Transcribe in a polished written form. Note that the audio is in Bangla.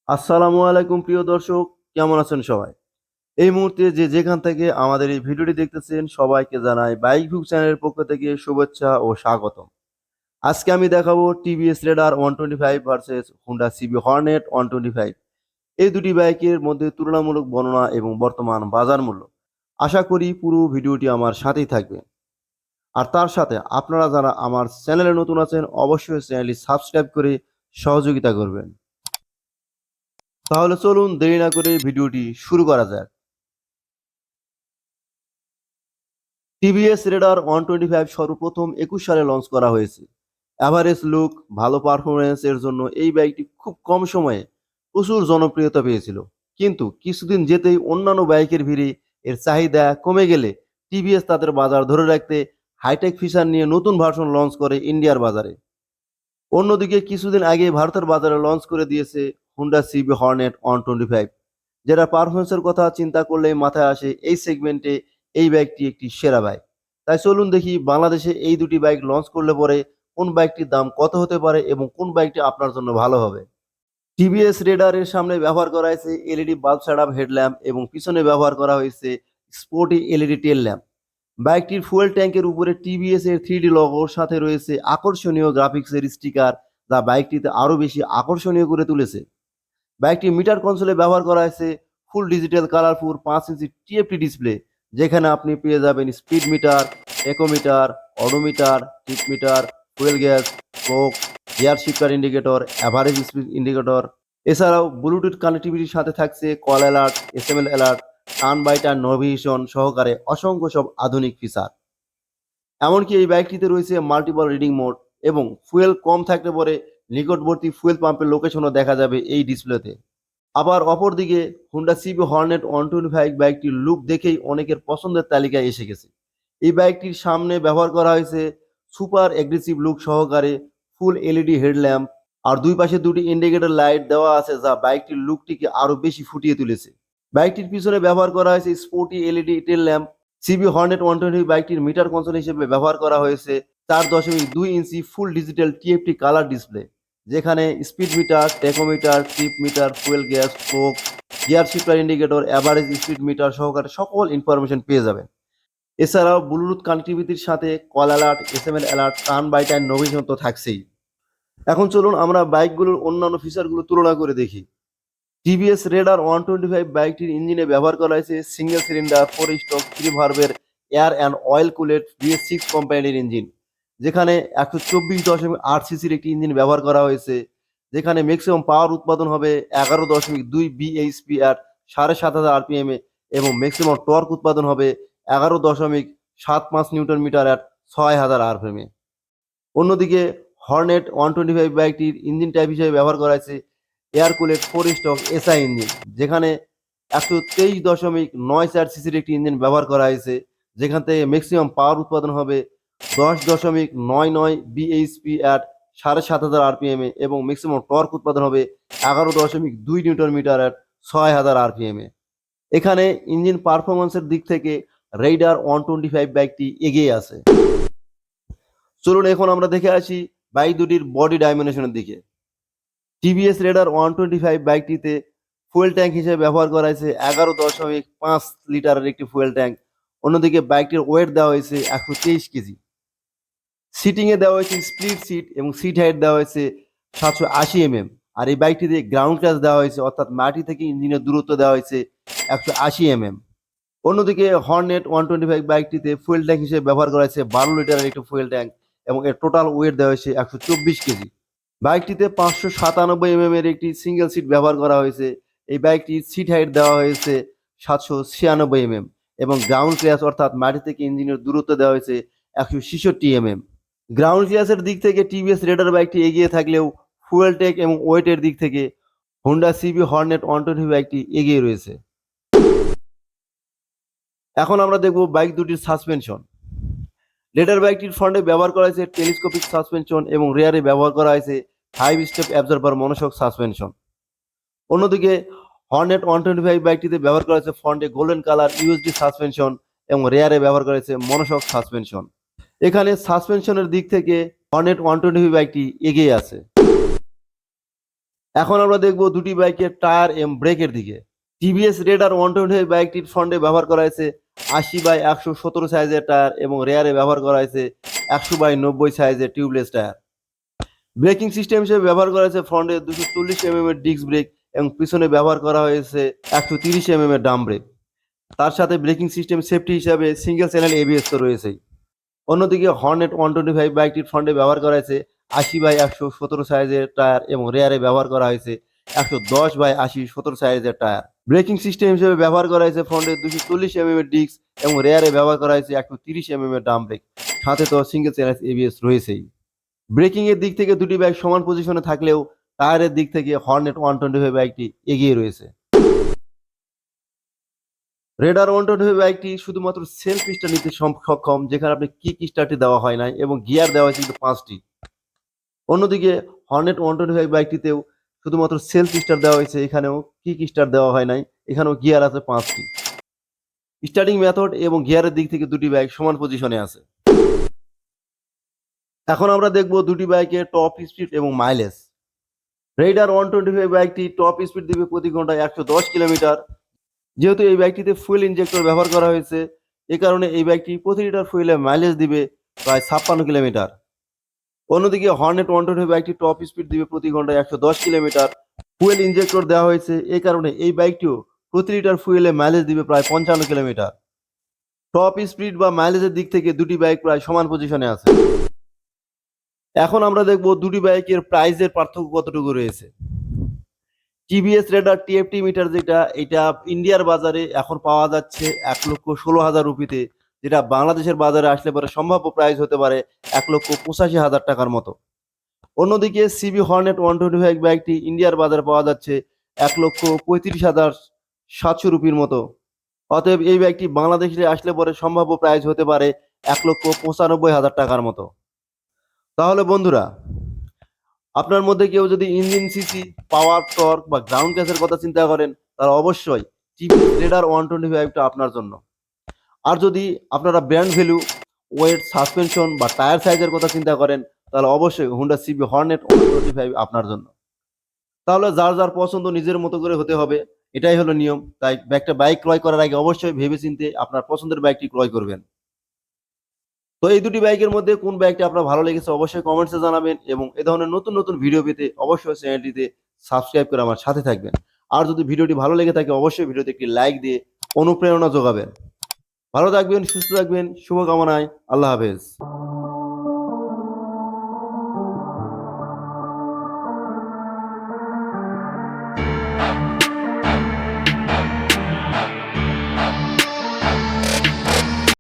আসসালামু আলাইকুম প্রিয় দর্শক, কেমন আছেন সবাই? এই মুহূর্তে যে যেখান থেকে আমাদের এই ভিডিওটি দেখতেছেন সবাইকে জানাই বাইক ভিউ চ্যানেলের পক্ষ থেকে শুভেচ্ছা ও স্বাগতম। আজকে আমি দেখাবো TVS Raider 125 versus Honda CB Hornet 125। এই দুটি বাইকের মধ্যে তুলনামূলক বর্ণনা এবং বর্তমান বাজার মূল্য। আশা করি পুরো ভিডিওটি আমার সাথেই থাকবে। আর তার সাথে আপনারা যারা আমার চ্যানেলে নতুন আছেন অবশ্যই চ্যানেলটি সাবস্ক্রাইব করে সহযোগিতা করবেন। তাহলে চলুন দেরি না করে ভিডিওটি শুরু করা যাক। টিভিএস রেডার 125 সর্বপ্রথম 21 সালে লঞ্চ করা হয়েছে। অ্যাভারেজ লুক, ভালো পারফরমেন্স এর জন্য এই বাইকটি খুব কম সময়ে প্রচুর জনপ্রিয়তা পেয়েছিল। কিন্তু কিছুদিন যেতেই অন্যান্য বাইকের ভিড়ে এর চাহিদা কমে গেলে টিভিএস তাদের বাজার ধরে রাখতে হাইটেক ফিচার নিয়ে নতুন ভার্সন লঞ্চ করে ইন্ডিয়ার বাজারে। অন্যদিকে কিছুদিন আগে ভারতের বাজারে লঞ্চ করে দিয়েছে হুন্ডা সিবি হর্নেট 125, যেটা পারফরমেন্সের কথা চিন্তা করলেই মাথায় আসে এই সেগমেন্টে এই বাইকটি একটি সেরা বাইক। তাই চলুন দেখি বাংলাদেশে এই দুটি বাইক লঞ্চ করলে পরে কোন বাইকটির দাম কত হতে পারে এবং কোন বাইকটি আপনার জন্য ভালো হবে। টিভিএস রেডারের সামনে ব্যবহার করা হয়েছে এলইডি বাল্ব সেটআপ হেডল্যাম্প এবং পিছনে ব্যবহার করা হয়েছে স্পোর্টি এলইডি টেল ল্যাম্প। বাইকটির ফুয়েল ট্যাঙ্কের উপরে টিভিএস এর 3D লোগোর সাথে রয়েছে আকর্ষণীয় গ্রাফিক্সের স্টিকার, যা বাইকটিতে আরও বেশি আকর্ষণীয় করে তুলেছে। বাইকটির মিটার কনসোলে ব্যবহার করা হয়েছে ফুল ডিজিটাল কালারফুল 5 ইঞ্চি টিএফটি ডিসপ্লে, যেখানে আপনি পেয়ে যাবেন speedometer, tachometer, odometer, trip meter, fuel gauge, stroke, gear shifter indicator, average speed indicator. এছাড়াও ব্লুটুথ কানেক্টিভিটির সাথে থাকছে call alert, SMS alert, turn by turn navigation সহকারে অসংখ্য সব আধুনিক ফিচার। এমনকি এই বাইকটিতে রয়েছে মাল্টিপল রিডিং মোড এবং ফুয়েল কম থাকলে পরে নিকটবর্তী ফুয়েল পাম্পের লোকেশনও দেখা যাবে এই ডিসপ্লেতে। আবার অপরদিকে হুন্ডা সিবি হর্নেট 125 বাইকটির লুক দেখেই অনেকের পছন্দের তালিকায় এসে গেছে। এই বাইকটির সামনে ব্যবহার করা হয়েছে সুপার এগ্রেসিভ লুক সহকারে ফুল এলইডি হেডল্যাম্প, আর দুই পাশে দুটি ইন্ডিকেটর লাইট দেওয়া আছে, যা বাইকটির লুকটিকে আরো বেশি ফুটিয়ে তুলেছে। বাইকটির পিছনে ব্যবহার করা হয়েছে sporty LED tail lamp. CB Hornet 125 বাইকটির মিটার কনসোল হিসেবে ব্যবহার করা হয়েছে 4.2 ইঞ্চি full digital TFT colour display, যেখানে speedometer, tachometer, trip meter, fuel gauge, stroke, gear shifter indicator, average speed meter সহকারে সকল ইনফরমেশন পেয়ে যাবেন। এছাড়াও ব্লুটুথ কানেক্টিভিটির সাথে call alert, SMS alert, turn by turn navigation তো থাকছেই। এখন চলুন আমরা বাইকগুলোর অন্যান্য ফিচারগুলো তুলনা করে দেখি। টিভিএস রেডার 125 বাইকটির ইঞ্জিনে ব্যবহার করা হয়েছে সিঙ্গেল সিলিন্ডার 4 স্ট্রোক 3 ভালভের air and oil cooled BS6 কোম্পানির ইঞ্জিন, যেখানে 124.8 সিসির একটি ইঞ্জিন ব্যবহার করা হয়েছে, যেখানে ম্যাক্সিমাম পাওয়ার উৎপাদন হবে 11.2 bhp অ্যাট 7,500 আরপিএম এবং ম্যাক্সিমাম টর্ক উৎপাদন হবে 11.75 নিউটন মিটার অ্যাট 6,000 আরপিএম। অন্যদিকে হর্নেট 125 বাইকটির ইঞ্জিন টাইপ হিসেবে ব্যবহার করা হয়েছে এয়ার কুলেট 4 স্ট্রোক এসআই ইঞ্জিন, যেখানে 123.94 সিসির একটি ইঞ্জিন ব্যবহার করা হয়েছে, যেখান থেকে ম্যাক্সিমাম পাওয়ার উৎপাদন হবে 10.99 বিএইচপি অ্যাট 7,500 আরপিএম এবং ম্যাক্সিমাম টর্ক উৎপাদন হবে 11.2 নিউটন মিটার অ্যাট 6,000 আরপিএম। এখানে ইঞ্জিন পারফরমেন্সের দিক থেকে রেইডার 125 বাইকটি এগিয়ে আছে। চলুন এখন আমরা দেখে আসি বাইক দুটির বডি ডাইমেনশনের দিকে। টিভিএস রেডার 125 বাইকটিতে ফুয়েল ট্যাঙ্ক হিসেবে ব্যবহার করা হয়েছে 11.5 লিটারের একটি ফুয়েল ট্যাঙ্ক। অন্যদিকে বাইকটির ওয়েট দেওয়া হয়েছে 123 কেজি। সিটিংয়ে দেওয়া হয়েছে স্প্লিট সিট এবং সিট হাইট দেওয়া হয়েছে 780 আর এই বাইকটিতে গ্রাউন্ড ক্লাস দেওয়া হয়েছে, অর্থাৎ মাটি থেকে ইঞ্জিনের দূরত্ব দেওয়া হয়েছে 180 অন্যদিকে হর্নেট 125 বাইকটিতে ফুয়েল ট্যাঙ্ক হিসেবে ব্যবহার করা হয়েছে 12 লিটারের একটি ফুয়েল ট্যাঙ্ক এবং এর টোটাল ওয়েট দেওয়া হয়েছে 124 কেজি। বাইকটিতে 597 এর একটি সিঙ্গেল সিট ব্যবহার করা হয়েছে। এই বাইকটির সিট হাইট দেওয়া হয়েছে 796 এবং গ্রাউন্ড ক্লিয়ার অর্থাৎ মাটি থেকে ইঞ্জিনের দূরত্ব দেওয়া হয়েছে 166 গ্রাউন্ড ক্লিয়ারের দিক থেকে টিভিএস রেডার বাইকটি এগিয়ে থাকলেও ফুয়েল ট্যাঙ্ক এবং ওয়েটের দিক থেকে হোন্ডা সিবি হর্নেট 125 বাইকটি এগিয়ে রয়েছে। এখন আমরা দেখব বাইক দুটির সাসপেনশন। রেডার বাইকটির ফ্রন্টে ব্যবহার করা হয়েছে টেলিস্কোপিক সাসপেনশন এবং রেয়ারে ব্যবহার করা হয়েছে 5 স্টেপ অ্যাবজর্বার মনোশক সাসপেনশন। অন্যদিকে হর্নেট 125 বাইকটিতে ব্যবহার করা হয়েছে ফ্রন্টে গোল্ডেন কালার ইউএসডি সাসপেনশন এবং রেয়ারে ব্যবহার করা হয়েছে মনোশক সাসপেনশন। এখানে সাসপেনশনের দিক থেকে হর্নেট 125 বাইকটি এগিয়ে আছে। এখন আমরা দেখব দুটি বাইকের টায়ার এবং ব্রেকের দিকে। টিভিএস রেডার 125 বাইকটির ফ্রন্টে ব্যবহার করা হয়েছে 80/117 সাইজের টায়ার এবং রেয়ারে ব্যবহার করা হয়েছে 100/90 সাইজের টিউবলেস টায়ার। ব্রেকিং সিস্টেম হিসেবে ব্যবহার করা হয়েছে ফ্রন্টে 240 এর ডিস্ক ব্রেক এবং পিছনে ব্যবহার করা হয়েছে 130 এর ডাম ব্রেক। তার সাথে ব্রেকিং সিস্টেম সেফটি হিসাবে সিঙ্গেল চ্যানেল এবিএস তো রয়েছেই। অন্যদিকে হর্নেট 125 বাইকটির ফ্রন্টে ব্যবহার করা হয়েছে 80/117 সাইজের টায়ার এবং রেয়ারে ব্যবহার করা হয়েছে 110/80 সাইজের টায়ার। ব্রেকিং সিস্টেম হিসেবে ব্যবহার করা হয়েছে ফ্রন্টে 240 এর ডিস্ক এবং রেয়ারে ব্যবহার করা হয়েছে 130 এর ডাম ব্রেক। সাথে তো সিঙ্গেল চ্যানেল এবিএস রয়েছেই। ব্রেকিং এর দিক থেকে দুটি বাইক সমান পজিশনে থাকলেও টায়ারের দিক থেকে হর্নেট 125 বাইকটি এগিয়ে রয়েছে। রেডার 125 বাইকটি শুধুমাত্র সেলফ স্টার্ট নিতে সক্ষম, যেখানে আপনি কিক স্টার্টটি দেওয়া হয় নাই এবং গিয়ার দেওয়া হয়েছে কিন্তু 5টি। অন্যদিকে হর্নেট 125 বাইকটিতেও শুধুমাত্র সেলফ স্টার্ট দেওয়া হয়েছে, এখানেও কিক স্টার্ট দেওয়া হয় নাই, এখানেও গিয়ার আছে 5টি। স্টার্টিং মেথড এবং গিয়ারের দিক থেকে দুটি বাইক সমান পজিশনে আছে। এখন আমরা দেখব দুটি বাইকের টপ স্পিড এবং মাইলেজ। রেডার 125 বাইকটি টপ স্পিড দিবে প্রতি ঘন্টায় 110 কিলোমিটার। যেহেতু এই বাইকটিতে ফুয়েল ইনজেক্টর ব্যবহার করা হয়েছে, এ কারণে এই বাইকটি প্রতি লিটার ফুয়েলে মাইলেজ দিবে প্রায় 56 কিলোমিটার। অন্যদিকে হর্নেট 125 বাইকটি টপ স্পিড দিবে প্রতি ঘন্টায় 110 কিলোমিটার। ফুয়েল ইনজেক্টর দেওয়া হয়েছে, এই কারণে এই বাইকটিও প্রতি লিটার ফুয়েলে মাইলেজ দিবে প্রায় 55 কিলোমিটার। টপ স্পিড বা মাইলেজের দিক থেকে দুটি বাইক প্রায় সমান পজিশনে আছে। এখন আমরা দেখব দুটি বাইকের প্রাইসের পার্থক্য কতটুকু রয়েছে। টিভিএস রেডার টিএফটি মিটার যেটা, এটা ইন্ডিয়ার বাজারে এখন পাওয়া যাচ্ছে 1,16,000 রুপিতে, যেটা বাংলাদেশের বাজারে আসলে পরে সম্ভাব্য প্রাইস হতে পারে 1,85,000 টাকার মতো। অন্যদিকে সিবি হর্নেট 125 বাইকটি ইন্ডিয়ার বাজারে পাওয়া যাচ্ছে 1,35,700 রুপির মতো। অতএব এই বাইকটি বাংলাদেশে আসলে পরে সম্ভাব্য প্রাইস হতে পারে 1,95,000 টাকার মতো। তাহলে বন্ধুরা, আপনার মধ্যে কেউ যদি ইঞ্জিন সিসি, পাওয়ার, টর্ক বা গ্রাউন্ড ক্যাসের কথা চিন্তা করেন, তাহলে অবশ্যই টিভিএস রেডার 125টা আপনার জন্য। আর যদি আপনারা ব্র্যান্ড ভ্যালু, ওয়েট, সাসপেনশন বা টায়ার সাইজের কথা চিন্তা করেন, তাহলে অবশ্যই হুন্ডা সিবি হর্নেট 125 আপনার জন্য। তাহলে যার যার পছন্দ নিজের মতো করে হতে হবে, এটাই হলো নিয়ম। তাই একটা বাইক ক্রয় করার আগে অবশ্যই ভেবেচিন্তে আপনার পছন্দের বাইকটি ক্রয় করবেন। তো এই দুটি বাইকের মধ্যে কোন বাইকটি আপনার ভালো লেগেছে অবশ্যই কমেন্টসে জানাবেন, এবং এ ধরনের নতুন নতুন ভিডিও পেতে অবশ্যই চ্যানেলটিতে সাবস্ক্রাইব করে আমার সাথে থাকবেন। আর যদি ভিডিওটি ভালো লেগে থাকে অবশ্যই ভিডিওতে একটি লাইক দিয়ে অনুপ্রেরণা যোগাবেন। ভালো থাকবেন, সুস্থ থাকবেন, শুভকামনায়, আল্লাহ হাফেজ।